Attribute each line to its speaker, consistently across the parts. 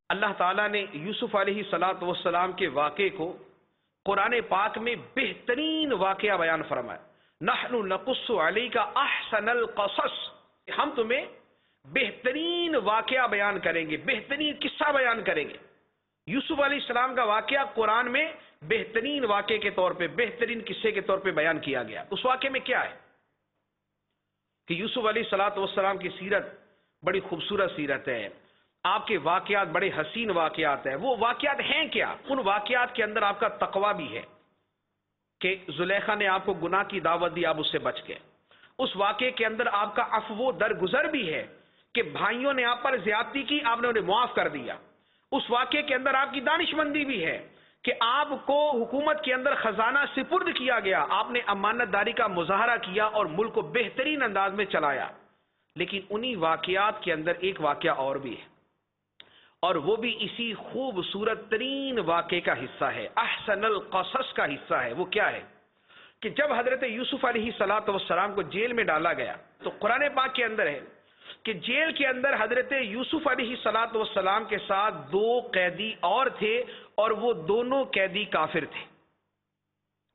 Speaker 1: اللہ تعالیٰ نے یوسف علیہ السلام کے واقعے کو قرآن پاک میں بہترین واقعہ بیان فرمایا. نحن نقص علیک احسن القصص، ہم تمہیں بہترین واقعہ بیان کریں گے، بہترین قصہ بیان کریں گے. یوسف علیہ السلام کا واقعہ قرآن میں بہترین واقعے کے طور پہ، بہترین قصے کے طور پہ بیان کیا گیا. اس واقعے میں کیا ہے کہ یوسف علیہ السلام کی سیرت بڑی خوبصورت سیرت ہے. آپ کے واقعات بڑے حسین واقعات ہیں. وہ واقعات ہیں کیا؟ ان واقعات کے اندر آپ کا تقوی بھی ہے کہ زلیخا نے آپ کو گناہ کی دعوت دی، آپ اس سے بچ گئے. اس واقعے کے اندر آپ کا عفو و درگزر بھی ہے کہ بھائیوں نے آپ پر زیادتی کی، آپ نے انہیں معاف کر دیا. اس واقعے کے اندر آپ کی دانش مندی بھی ہے کہ آپ کو حکومت کے اندر خزانہ سپرد کیا گیا، آپ نے امانت داری کا مظاہرہ کیا اور ملک کو بہترین انداز میں چلایا. لیکن انہی واقعات کے اندر ایک واقعہ اور بھی ہے، اور وہ بھی اسی خوبصورت ترین واقعے کا حصہ ہے، احسن القصص کا حصہ ہے. وہ کیا ہے کہ جب حضرت یوسف علیہ السلام کو جیل میں ڈالا گیا تو قرآن پاک کے اندر ہے کہ جیل کے اندر حضرت یوسف علیہ السلام کے ساتھ 2 قیدی اور تھے، اور وہ دونوں قیدی کافر تھے.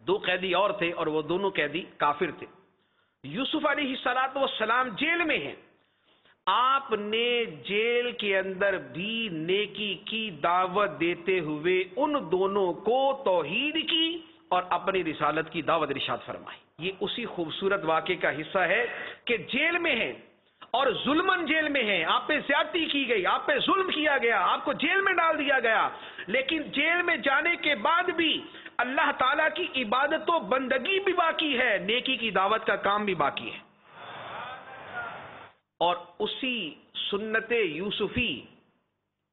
Speaker 1: 2 قیدی اور تھے اور وہ دونوں قیدی کافر تھے. یوسف علیہ السلام جیل میں ہیں. آپ نے جیل کے اندر بھی نیکی کی دعوت دیتے ہوئے ان دونوں کو توحید کی اور اپنی رسالت کی دعوت ارشاد فرمائی. یہ اسی خوبصورت واقعے کا حصہ ہے کہ جیل میں ہیں اور ظلمن جیل میں ہیں، آپ پہ زیادتی کی گئی، آپ پہ ظلم کیا گیا، آپ کو جیل میں ڈال دیا گیا. لیکن جیل میں جانے کے بعد بھی اللہ تعالیٰ کی عبادت و بندگی بھی باقی ہے، نیکی کی دعوت کا کام بھی باقی ہے. اور اسی سنت یوسفی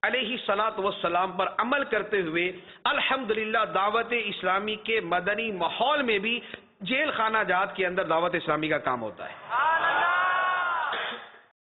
Speaker 1: علیہ السلام پر عمل کرتے ہوئے الحمدللہ دعوت اسلامی کے مدنی ماحول میں بھی جیل خانہ جات کے اندر دعوت اسلامی کا کام ہوتا ہے.